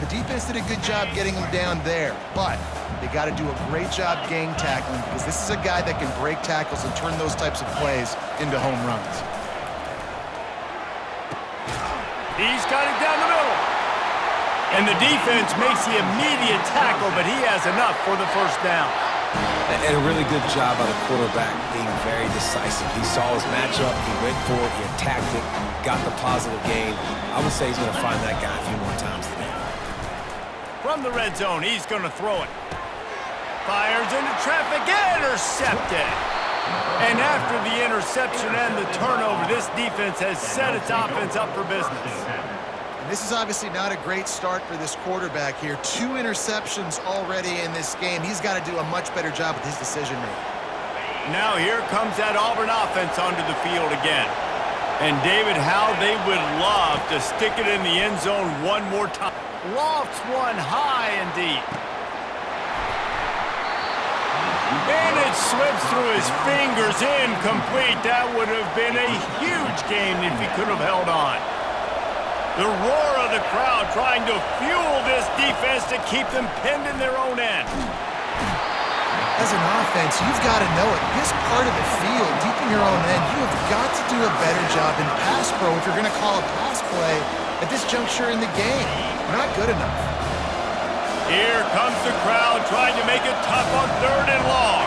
defense did a good job getting him down there, but they got to do a great job gang tackling because this is a guy that can break tackles and turn those types of plays into home runs. He's got it down the middle. And the defense makes the immediate tackle, but he has enough for the first down. And a really good job by the quarterback being very decisive. He saw his matchup, he went for it, he attacked it, got the positive gain. I would say he's going to find that guy a few more times today. From the red zone, he's going to throw it. Fires into traffic, intercepted. And after the interception and the turnover, this defense has set its offense up for business. This is obviously not a great start for this quarterback here. 2 interceptions already in this game. He's got to do a much better job with his decision-making. Now here comes that Auburn offense onto the field again. And David, how they would love to stick it in the end zone one more time. Lofts one high and deep. And it slips through his fingers, incomplete. That would have been a huge game if he could have held on. The roar of the crowd trying to fuel this defense to keep them pinned in their own end. As an offense, you've got to know it. This part of the field, deep in your own end, you have got to do a better job in pass pro if you're going to call a pass play at this juncture in the game. Not good enough. Here comes the crowd trying to make it tough on 3rd and long.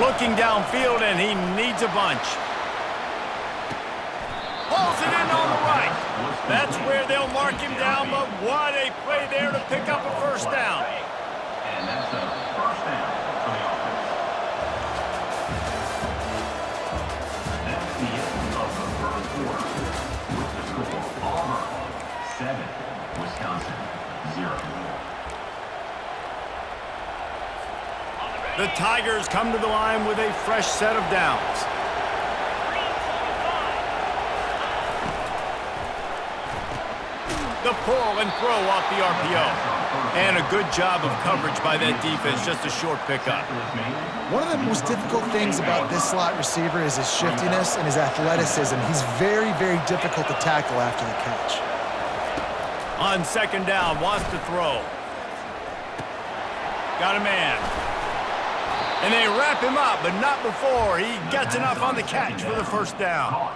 Looking downfield, and he needs a bunch. Pulls it in on the right. That's where they'll mark him down, but what a play there to pick up a first down. And that's a first down for the offense. That's the end of the first quarter. With the score, Auburn 7, Wisconsin 0. The Tigers come to the line with a fresh set of downs. The pull and throw off the RPO. And a good job of coverage by that defense, just a short pickup. One of the most difficult things about this slot receiver is his shiftiness and his athleticism. He's very, very difficult to tackle after the catch. On 2nd down, wants to throw. Got a man. And they wrap him up, but not before he gets enough on the catch for the first down.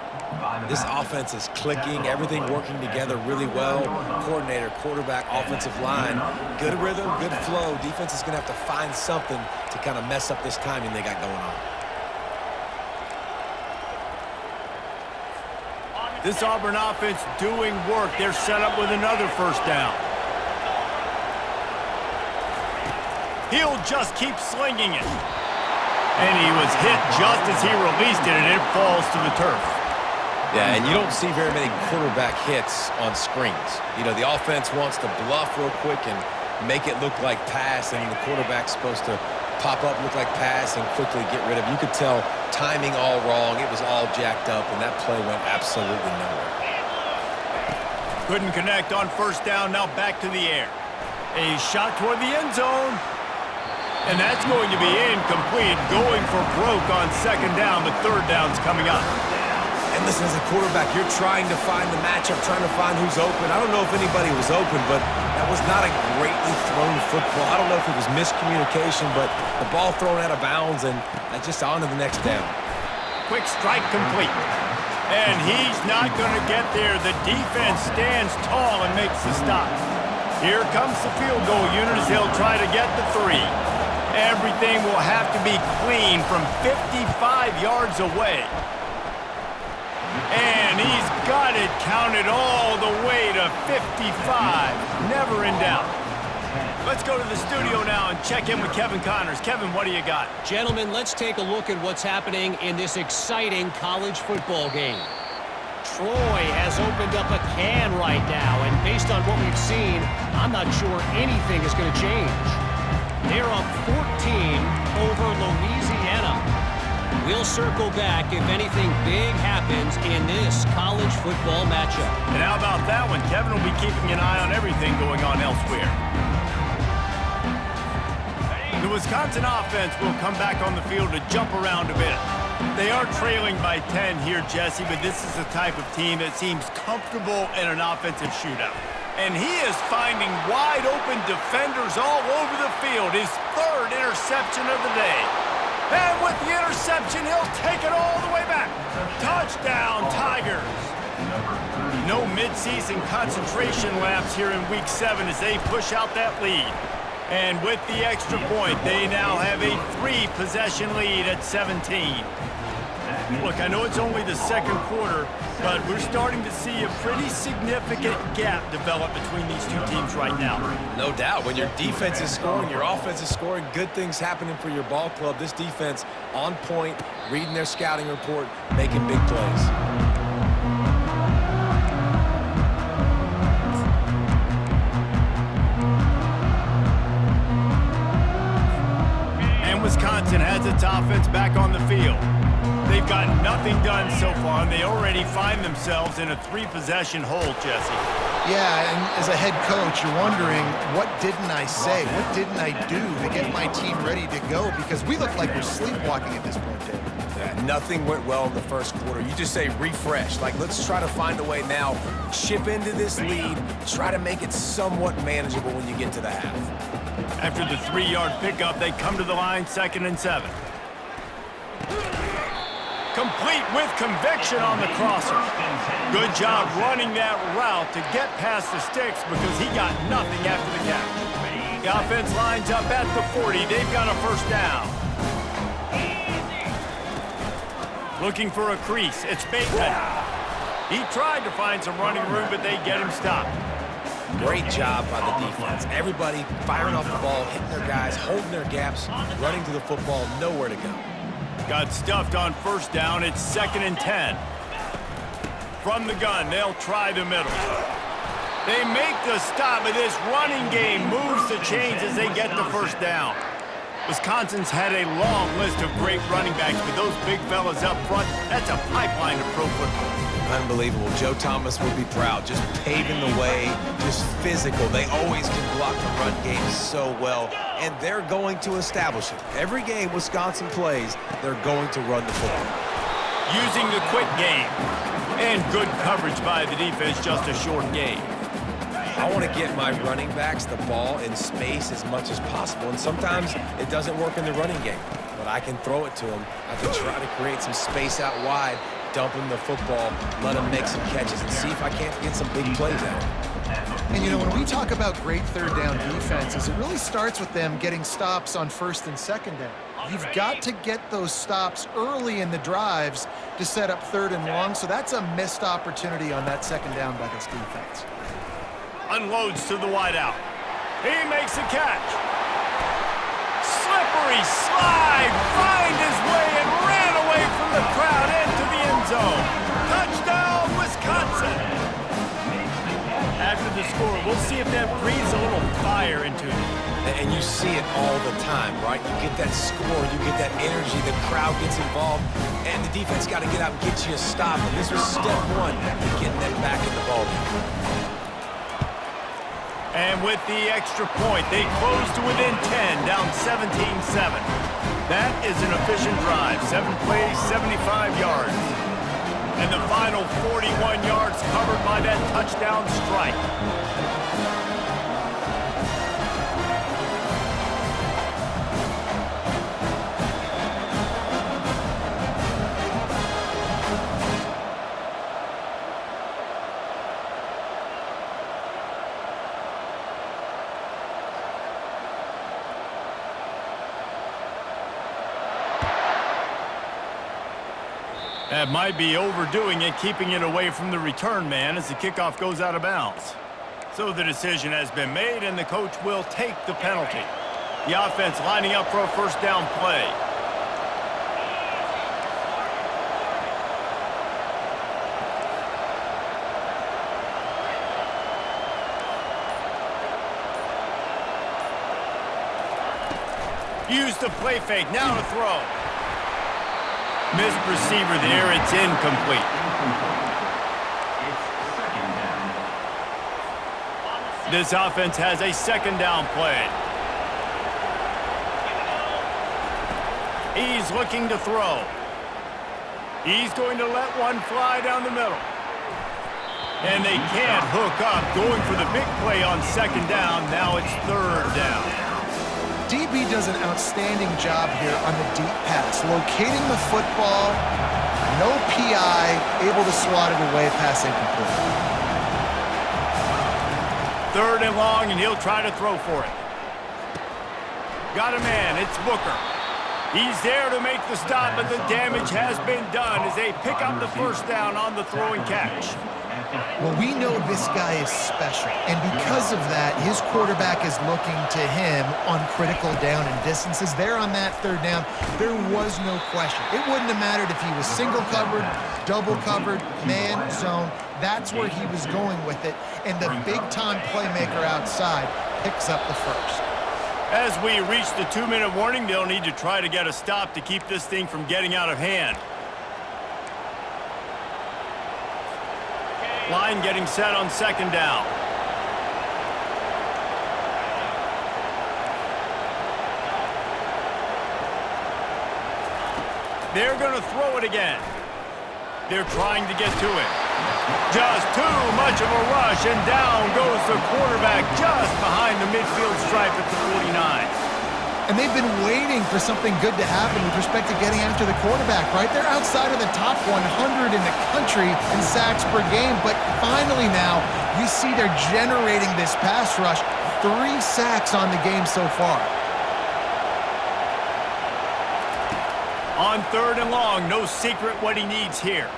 This offense is clicking, everything working together really well. Coordinator, quarterback, offensive line, good rhythm, good flow. Defense is going to have to find something to kind of mess up this timing they got going on. This Auburn offense doing work. They're set up with another first down. He'll just keep slinging it. And he was hit just as he released it, and it falls to the turf. Yeah, and you don't see very many quarterback hits on screens. You know, the offense wants to bluff real quick and make it look like pass, and the quarterback's supposed to pop up, look like pass, and quickly get rid of it. You could tell timing all wrong. It was all jacked up, and that play went absolutely nowhere. Couldn't connect on first down, now back to the air. A shot toward the end zone. And that's going to be incomplete, going for broke on 2nd down. The 3rd down's coming up. And listen, as a quarterback, you're trying to find the matchup, trying to find who's open. I don't know if anybody was open, but that was not a greatly thrown football. I don't know if it was miscommunication, but the ball thrown out of bounds and just on to the next down. Quick strike complete. And he's not going to get there. The defense stands tall and makes the stop. Here comes the field goal unit as they'll try to get the 3. Everything will have to be clean from 55 yards away. And he's got it counted all the way to 55. Never in doubt. Let's go to the studio now and check in with Kevin Connors. Kevin, what do you got? Gentlemen, let's take a look at what's happening in this exciting college football game. Troy has opened up a can right now, and based on what we've seen, I'm not sure anything is going to change. They're up 14 over Louisiana. We'll circle back if anything big happens in this college football matchup. And how about that one? Kevin will be keeping an eye on everything going on elsewhere. The Wisconsin offense will come back on the field to jump around a bit. They are trailing by 10 here, Jesse, but this is the type of team that seems comfortable in an offensive shootout. And he is finding wide-open defenders all over the field. His third interception of the day. And with the interception, he'll take it all the way back. Touchdown, Tigers. No midseason concentration lapse here in Week 7 as they push out that lead. And with the extra point, they now have a 3-possession lead at 17. Look, I know it's only the second quarter, but we're starting to see a pretty significant gap develop between these two teams right now. No doubt. When your defense is scoring, your offense is scoring, good things happening for your ball club. This defense on point, reading their scouting report, making big plays. And Wisconsin has its offense back on the field. They've got nothing done so far, and they already find themselves in a 3-possession hole, Jesse. Yeah, and as a head coach, you're wondering, what didn't I say? What didn't I do to get my team ready to go? Because we look like we're sleepwalking at this point, Dave. Yeah, nothing went well in the first quarter. You just say refresh. Like, let's try to find a way now, chip into this lead, try to make it somewhat manageable when you get to the half. After the 3-yard pickup, they come to the line, 2nd and 7. Complete with conviction on the crosser. Good job running that route to get past the sticks because he got nothing after the catch. The offense lines up at the 40. They've got a first down. Looking for a crease. It's Bateman. He tried to find some running room, but they get him stopped. Great job by the defense. Everybody firing off the ball, hitting their guys, holding their gaps, running to the football, nowhere to go. Got stuffed on first down. It's 2nd and 10. From the gun, they'll try the middle. They make the stop, but this running game moves the chains as they get the first down. Wisconsin's had a long list of great running backs, but those big fellas up front, that's a pipeline to pro football. Unbelievable. Joe Thomas would be proud. Just paving the way, just physical. They always can block the run game so well, and they're going to establish it. Every game Wisconsin plays, they're going to run the football. Using the quick game. And good coverage by the defense, just a short game. I want to get my running backs the ball in space as much as possible, and sometimes it doesn't work in the running game, but I can throw it to them. I can try to create some space out wide, dump him the football, let him make some catches, and see if I can't get some big plays out of him. And, you know, when we talk about great third down defenses, it really starts with them getting stops on first and second down. You've got to get those stops early in the drives to set up 3rd and long, so that's a missed opportunity on that second down by this defense. Unloads to the wideout. He makes a catch. Slippery slide, find his way and ran away from the crowd into the end zone. Touchdown, Wisconsin. After the score, we'll see if that breathes a little fire into him. And you see it all the time, right? You get that score, you get that energy, the crowd gets involved, and the defense got to get out and get you a stop. And this was step 1, getting them back in the ballgame. And with the extra point, they close to within 10, down 17-7. That is an efficient drive. 7 plays, 75 yards. And the final 41 yards covered by that touchdown strike. That might be overdoing it, keeping it away from the return man as the kickoff goes out of bounds. So the decision has been made, and the coach will take the penalty. The offense lining up for a first down play. Use the play fake, now to throw. Missed receiver there, it's incomplete. This offense has a second down play. He's looking to throw. He's going to let one fly down the middle. And they can't hook up, going for the big play on second down. Now it's third down. DB does an outstanding job here on the deep pass, locating the football, no PI, able to swat it away, pass incomplete. Third and long, and he'll try to throw for it. Got a man, it's Booker. He's there to make the stop, but the damage has been done as they pick up the first down on the throw and catch. Well, we know this guy is special, and because of that, his quarterback is looking to him on critical down and distances. There on that third down, there was no question. It wouldn't have mattered if he was single covered, double covered, man, zone. That's where he was going with it, and the big-time playmaker outside picks up the first. As we reach the 2-minute warning, they'll need to try to get a stop to keep this thing from getting out of hand. Line getting set on second down. They're going to throw it again. They're trying to get to it. Just too much of a rush, and down goes the quarterback just behind the midfield stripe at the 49. And they've been waiting for something good to happen with respect to getting after the quarterback, right? They're outside of the top 100 in the country in sacks per game, but finally now you see they're generating this pass rush. 3 sacks on the game so far. On third and long, no secret what he needs here.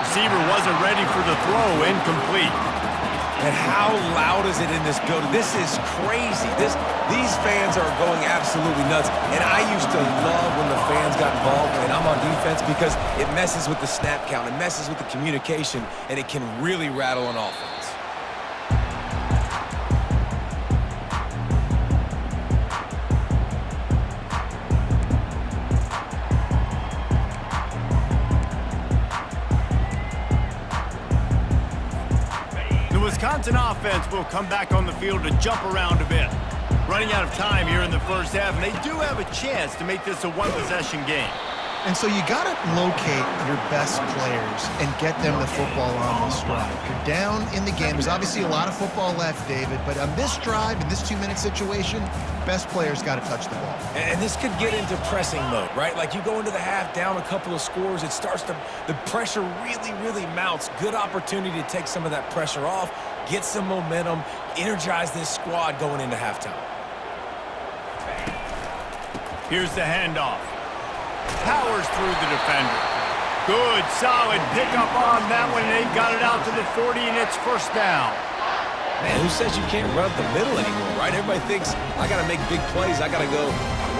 Receiver wasn't ready for the throw, incomplete. And how loud is it in this building? This is crazy. These fans are going absolutely nuts. And I used to love when the fans got involved when I'm on defense because it messes with the snap count, it messes with the communication, and it can really rattle an offense. Wisconsin offense will come back on the field to jump around a bit. Running out of time here in the first half, and they do have a chance to make this a one-possession game. And so you got to locate your best players and get them the football on this drive. You're down in the game. There's obviously a lot of football left, David, but on this drive, in this 2-minute situation, best players got to touch the ball. And this could get into pressing mode, right? Like you go into the half down a couple of scores, it starts to, the pressure really mounts. Good opportunity to take some of that pressure off, get some momentum, energize this squad going into halftime. Here's the handoff. Powers through the defender. Good, solid pickup on that one. They've got it out to the 40, and it's first down. Man, who says you can't run up the middle anymore, right? Everybody thinks, I got to make big plays. I got to go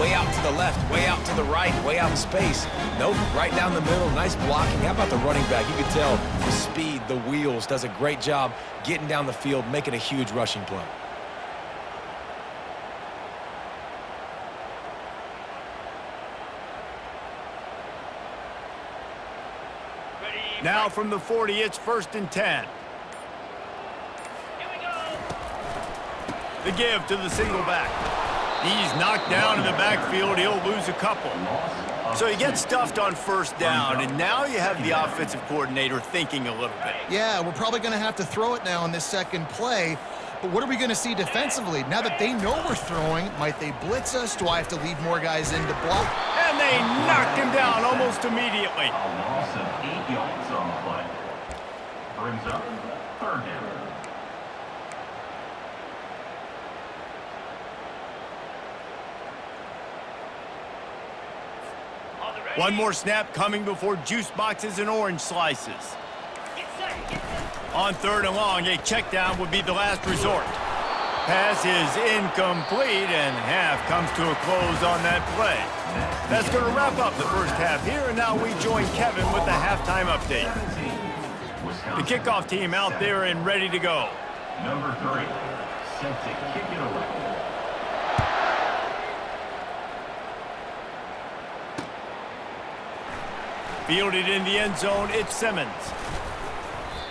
way out to the left, way out to the right, way out in space. Nope, right down the middle. Nice blocking. How about the running back? You can tell the speed, the wheels, does a great job getting down the field, making a huge rushing play. Now from the 40, it's first and 10. The give to the single back. He's knocked down in the backfield. He'll lose a couple. So he gets stuffed on first down, and now you have the offensive coordinator thinking a little bit. Yeah, we're probably going to have to throw it now on this second play. But what are we going to see defensively? Now that they know we're throwing, might they blitz us? Do I have to leave more guys in to block? And they knocked him down almost immediately. A loss of 8 yards on the play. Brings up third down. One more snap coming before juice boxes and orange slices. On third and long, a check down would be the last resort. Pass is incomplete, and half comes to a close on that play. That's going to wrap up the first half here, and now we join Kevin with the halftime update. The kickoff team out there and ready to go. Number 3, set to kick it away. Fielded in the end zone, it's Simmons.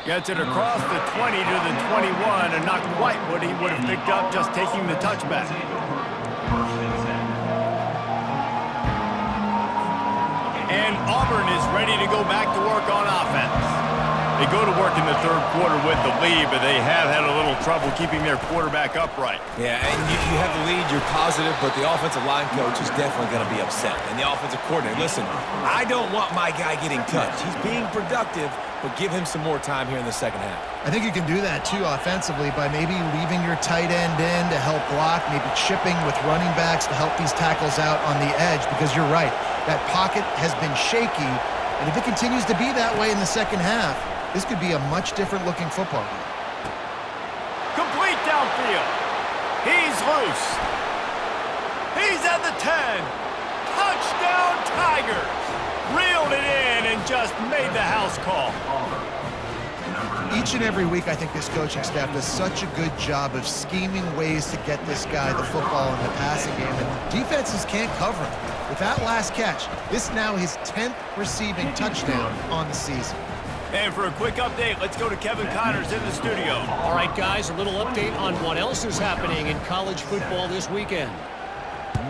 Gets it across the 20 to the 21, and not quite what he would have picked up just taking the touchback. And Auburn is ready to go back to work on offense. They go to work in the third quarter with the lead, but they have had a little trouble keeping their quarterback upright. Yeah, and you have the lead, you're positive, but the offensive line coach is definitely going to be upset. And the offensive coordinator, listen, I don't want my guy getting touched. He's being productive, but give him some more time here in the second half. I think you can do that, too, offensively, by maybe leaving your tight end in to help block, maybe chipping with running backs to help these tackles out on the edge, because you're right, that pocket has been shaky, and if it continues to be that way in the second half, this could be a much different-looking football game. Complete downfield. He's loose. He's at the 10. Touchdown, Tigers. Reeled it in and just made the house call. Each and every week, I think this coaching staff does such a good job of scheming ways to get this guy the football in the passing game, and defenses can't cover him. With that last catch, this now his 10th receiving touchdown on the season. And for a quick update, let's go to Kevin Connors in the studio. All right, guys, a little update on what else is happening in college football this weekend.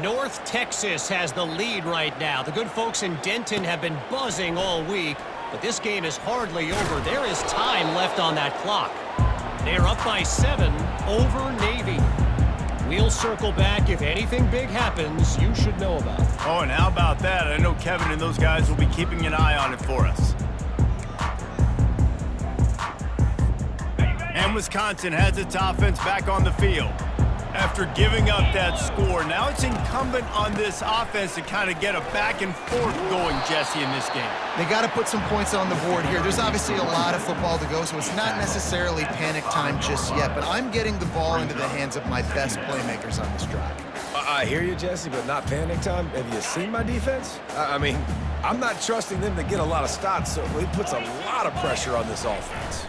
North Texas has the lead right now. The good folks in Denton have been buzzing all week, but this game is hardly over. There is time left on that clock. They're up by 7 over Navy. We'll circle back. If anything big happens, you should know about it. Oh, and how about that? I know Kevin and those guys will be keeping an eye on it for us. And Wisconsin has its offense back on the field. After giving up that score, now it's incumbent on this offense to kind of get a back and forth going, Jesse, in this game. They got to put some points on the board here. There's obviously a lot of football to go, so it's not necessarily panic time just yet, but I'm getting the ball into the hands of my best playmakers on this drive. I hear you, Jesse, but not panic time. Have you seen my defense? I mean, I'm not trusting them to get a lot of stops, so it puts a lot of pressure on this offense.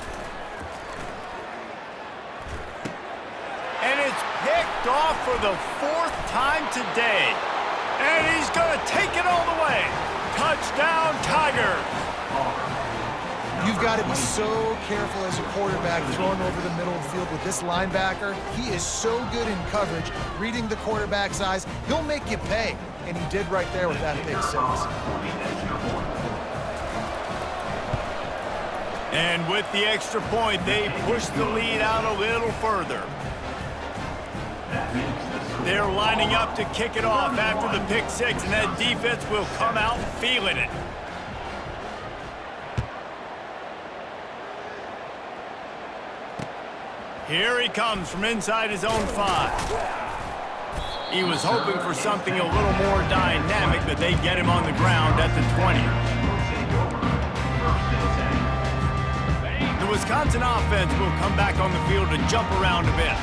And it's picked off for the 4th time today. And he's going to take it all the way. Touchdown, Tigers. You've got to be so careful as a quarterback throwing over the middle of the field with this linebacker. He is so good in coverage, reading the quarterback's eyes. He'll make you pay, and he did right there with that pick 6. And with the extra point, they push the lead out a little further. They're lining up to kick it off after the pick 6, and that defense will come out feeling it. Here he comes from inside his own 5. He was hoping for something a little more dynamic, but they get him on the ground at the 20. The Wisconsin offense will come back on the field to jump around a bit.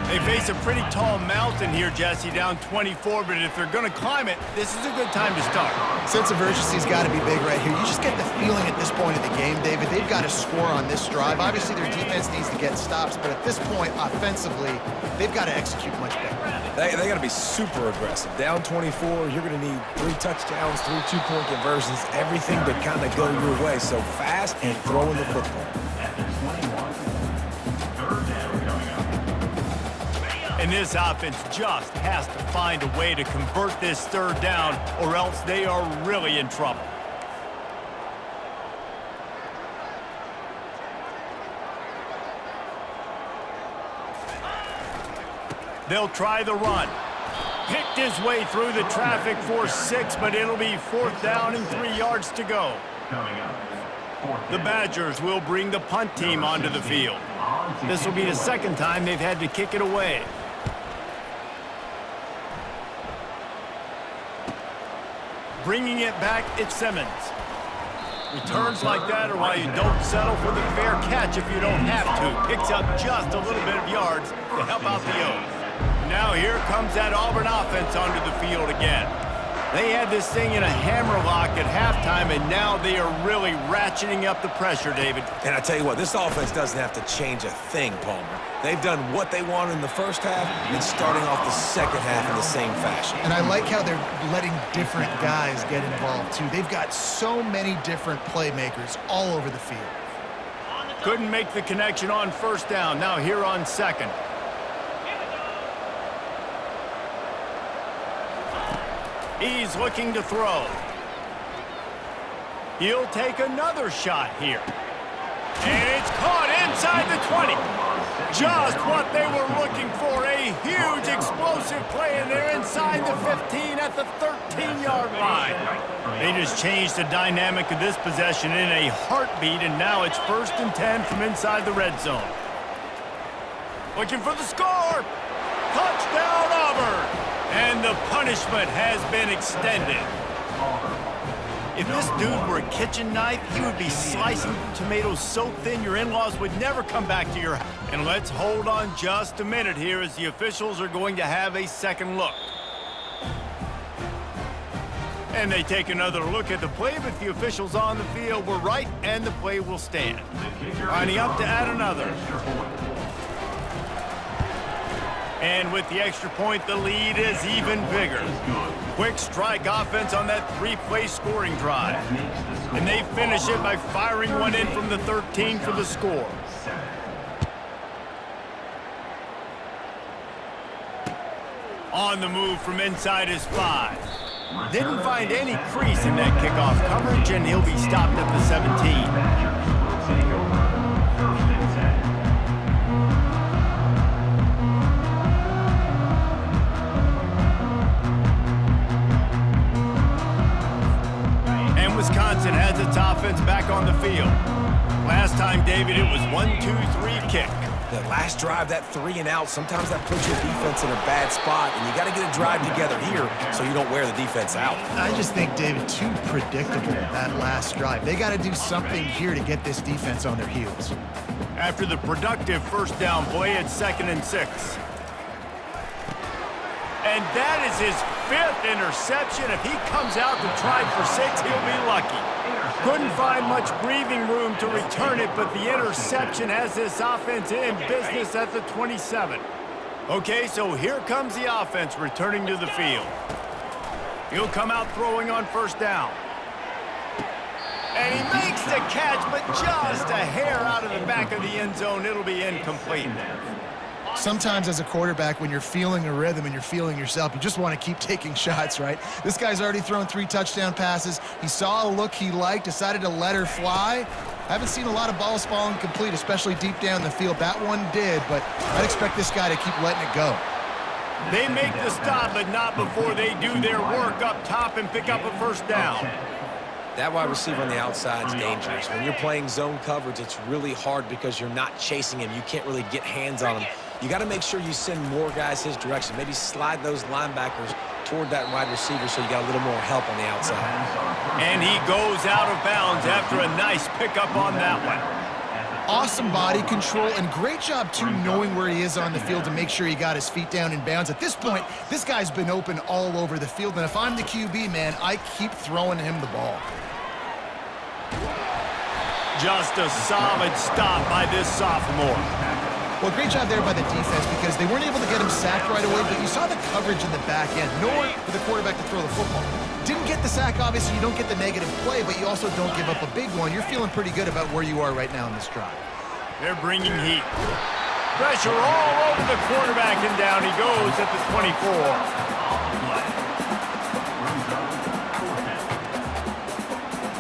They face a pretty tall mountain here, Jesse, down 24, but if they're going to climb it, this is a good time to start. Sense of urgency's got to be big right here. You just get the feeling at this point of the game, David, they've got to score on this drive. Obviously, their defense needs to get stops, but at this point, offensively, they've got to execute much better. They got to be super aggressive. Down 24, you're going to need 3 touchdowns, 3 two-point conversions, everything to kind of go your way. So fast and throwing the football. And this offense just has to find a way to convert this 3rd down, or else they are really in trouble. They'll try the run. Picked his way through the traffic for 6, but it'll be 4th down and 3 yards to go. The Badgers will bring the punt team onto the field. This will be the 2nd time they've had to kick it away. Bringing it back, it's Simmons. Returns like that are why you don't settle for the fair catch if you don't have to. Picks up just a little bit of yards to help out the O's. Now here comes that Auburn offense onto the field again. They had this thing in a hammerlock at halftime, and now they are really ratcheting up the pressure, David. And I tell you what, this offense doesn't have to change a thing, Palmer. They've done what they wanted in the first half and starting off the second half in the same fashion. And I like how they're letting different guys get involved, too. They've got so many different playmakers all over the field. Couldn't make the connection on 1st down. Now here on 2nd. He's looking to throw. He'll take another shot here. inside the 20. Just what they were looking for. A huge explosive play, and they're inside the 15 at the 13-yard line. They just changed the dynamic of this possession in a heartbeat, and now it's 1st and 10 from inside the red zone. Looking for the score. Touchdown, Auburn. And the punishment has been extended. If this dude were a kitchen knife, he would be slicing tomatoes so thin your in-laws would never come back to your house. And let's hold on just a minute here as the officials are going to have a second look. And they take another look at the play, but the officials on the field were right, and the play will stand. Lining up to add another. And with the extra point, the lead is even bigger. Quick strike offense on that 3-play scoring drive. And they finish it by firing one in from the 13 for the score. On the move from inside his 5. Didn't find any crease in that kickoff coverage, and he'll be stopped at the 17. Wisconsin has its offense back on the field. Last time, David, it was 1-2-3 kick. The last drive, that 3 and out, sometimes that puts your defense in a bad spot, and you got to get a drive together here so you don't wear the defense out. I just think, David, too predictable, that last drive. They got to do something here to get this defense on their heels. After the productive first down play, it's 2nd and 6. And that is his 5th interception. If he comes out to try for 6, he'll be lucky. Couldn't find much breathing room to return it, but the interception has this offense in business at the 27. Okay, so here comes the offense returning to the field. He'll come out throwing on first down. And he makes the catch, but just a hair out of the back of the end zone. It'll be incomplete. Sometimes as a quarterback, when you're feeling a rhythm and you're feeling yourself, you just want to keep taking shots, right? This guy's already thrown 3 touchdown passes. He saw a look he liked, decided to let her fly. I haven't seen a lot of balls falling complete, especially deep down the field. That one did, but I'd expect this guy to keep letting it go. They make the stop, but not before they do their work up top and pick up a first down. That wide receiver on the outside is dangerous. When you're playing zone coverage, it's really hard because you're not chasing him. You can't really get hands on him. You got to make sure you send more guys his direction. Maybe slide those linebackers toward that wide receiver so you got a little more help on the outside. And he goes out of bounds after a nice pickup on that one. Awesome body control and great job, too, knowing where he is on the field to make sure he got his feet down in bounds. At this point, this guy's been open all over the field, and if I'm the QB, man, I keep throwing him the ball. Just a solid stop by this sophomore. Well, great job there by the defense because they weren't able to get him sacked right away, but you saw the coverage in the back end. Nowhere for the quarterback to throw the football. Didn't get the sack, obviously. You don't get the negative play, but you also don't give up a big one. You're feeling pretty good about where you are right now in this drive. They're bringing heat. Pressure all over the quarterback, and down he goes at the 24.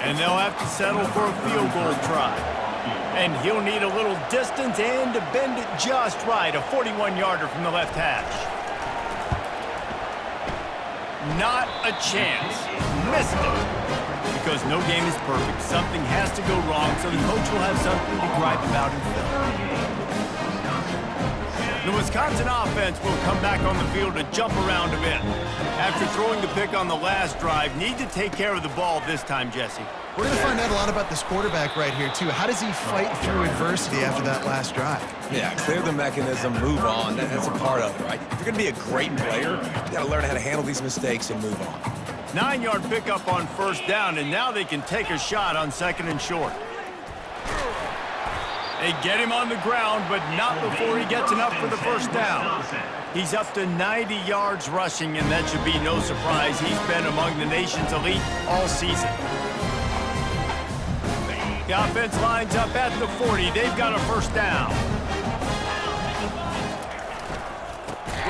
And they'll have to settle for a field goal try. And he'll need a little distance and to bend it just right. A 41-yarder from the left hash. Not a chance. Missed it. Because no game is perfect. Something has to go wrong, so the coach will have something to gripe about in film. The Wisconsin offense will come back on the field to jump around a bit. After throwing the pick on the last drive, need to take care of the ball this time, Jesse. We're going to find out a lot about this quarterback right here, too. How does he fight through adversity after that last drive? Yeah, clear the mechanism, move on. That's a part of it, right? If you're going to be a great player, you got to learn how to handle these mistakes and move on. 9-yard pickup on first down, and now they can take a shot on 2nd and short. They get him on the ground, but not before he gets enough for the first down. He's up to 90 yards rushing, and that should be no surprise. He's been among the nation's elite all season. The offense lines up at the 40. They've got a first down.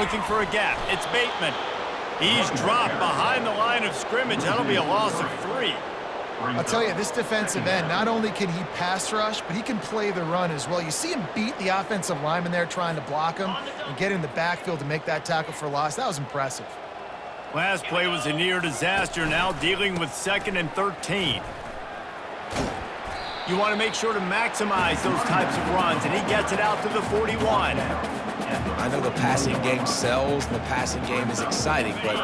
Looking for a gap. It's Bateman. He's dropped behind the line of scrimmage. That'll be a loss of 3. I'll tell you, this defensive end, not only can he pass rush, but he can play the run as well. You see him beat the offensive lineman there trying to block him and get in the backfield to make that tackle for loss. That was impressive. Last play was a near disaster, now dealing with 2nd and 13. You want to make sure to maximize those types of runs, and he gets it out to the 41. I know the passing game sells, and the passing game is exciting, but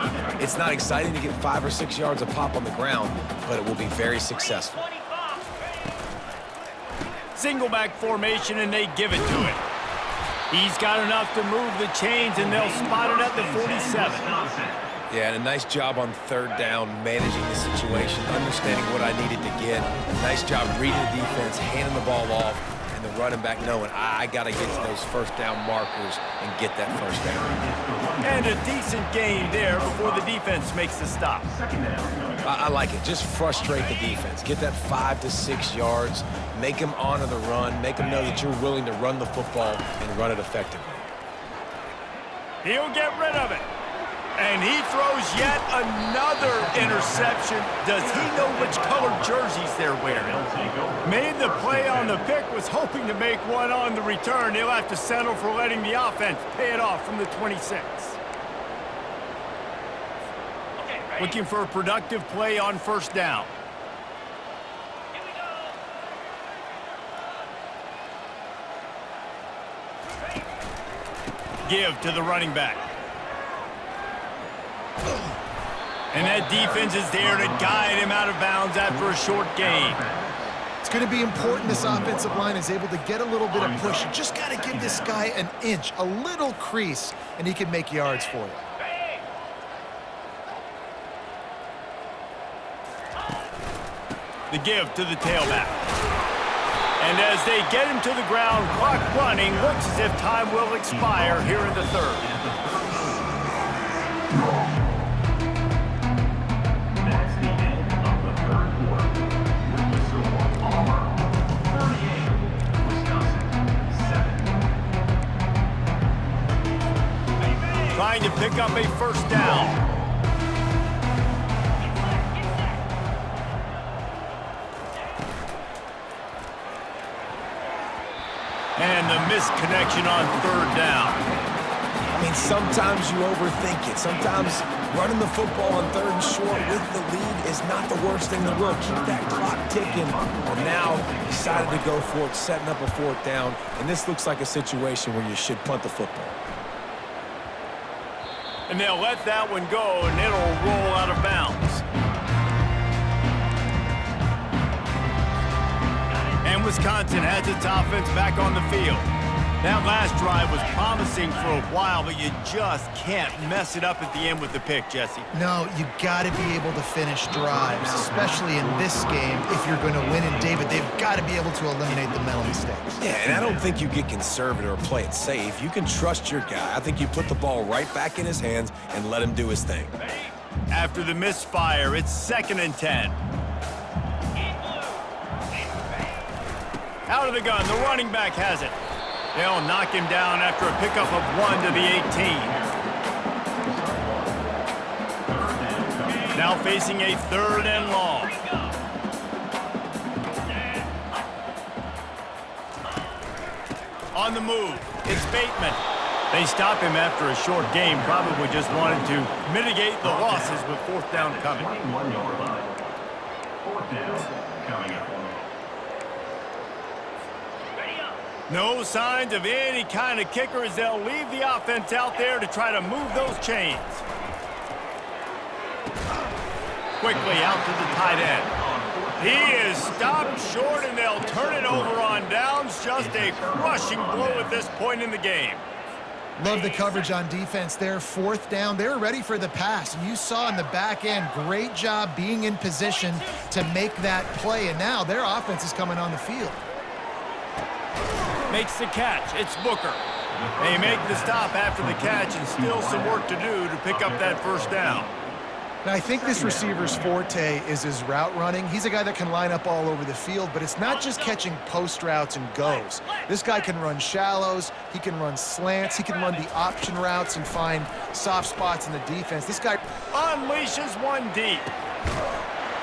it's not exciting to get 5 or 6 yards a pop on the ground, but it will be very successful. Single back formation, and they give it to him. He's got enough to move the chains, and they'll spot it at the 47. Yeah, and a nice job on 3rd down, managing the situation, understanding what I needed to get. Nice job reading the defense, handing the ball off, and the running back knowing I got to get to those 1st down markers and get that 1st down. And a decent gain there before the defense makes the stop. I like it. Just frustrate the defense. Get that 5 to 6 yards. Make them honor the run. Make them know that you're willing to run the football and run it effectively. He'll get rid of it. And he throws yet another interception. Does he know which colored jerseys they're wearing? Made the play on the pick, was hoping to make one on the return. He'll have to settle for letting the offense pay it off from the 26. Looking for a productive play on 1st down. Give to the running back. And that defense is there to guide him out of bounds after a short gain. It's going to be important this offensive line is able to get a little bit of push. You just got to give this guy an inch, a little crease, and he can make yards for you. The give to the tailback. And as they get him to the ground, clock running, looks as if time will expire here in the 3rd. That's the end of the 3rd quarter. With the score, Auburn 38, Wisconsin 7. Trying to pick up a 1st down. And the misconnection on 3rd down. I mean, sometimes you overthink it. Sometimes running the football on 3rd and short with the lead is not the worst thing in the world. Keep that clock ticking. And now decided to go for it, setting up a 4th down. And this looks like a situation where you should punt the football. And they'll let that one go, and it'll roll out of bounds. And Wisconsin has its offense back on the field. That last drive was promising for a while, but you just can't mess it up at the end with the pick, Jesse. No, you got to be able to finish drives, especially in this game. If you're going to win, and David, they've got to be able to eliminate the mental mistakes. Yeah, and I don't think you get conservative or play it safe. You can trust your guy. I think you put the ball right back in his hands and let him do his thing. After the misfire, it's 2nd and 10. Out of the gun, the running back has it. They'll knock him down after a pickup of 1 to the 18. Now facing a 3rd and long. On the move, it's Bateman. They stop him after a short game, probably just wanted to mitigate the losses with 4th down coming. 21-yard line. 4th down coming up. No signs of any kind of kicker as they'll leave the offense out there to try to move those chains. Quickly out to the tight end. He is stopped short, and they'll turn it over on downs. Just a crushing blow at this point in the game. Love the coverage on defense there. 4th down, they're ready for the pass. And you saw in the back end, great job being in position to make that play. And now their offense is coming on the field. Makes the catch. It's Booker. They make the stop after the catch, and still some work to do to pick up that 1st down. Now, I think this receiver's forte is his route running. He's a guy that can line up all over the field, but it's not just catching post routes and goes. This guy can run shallows, he can run slants, he can run the option routes and find soft spots in the defense. This guy Unleashes one deep.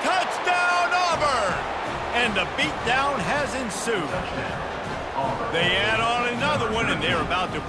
Touchdown, Auburn! And the beatdown has ensued. Touchdown. Auburn. They add on another one, and they're about to put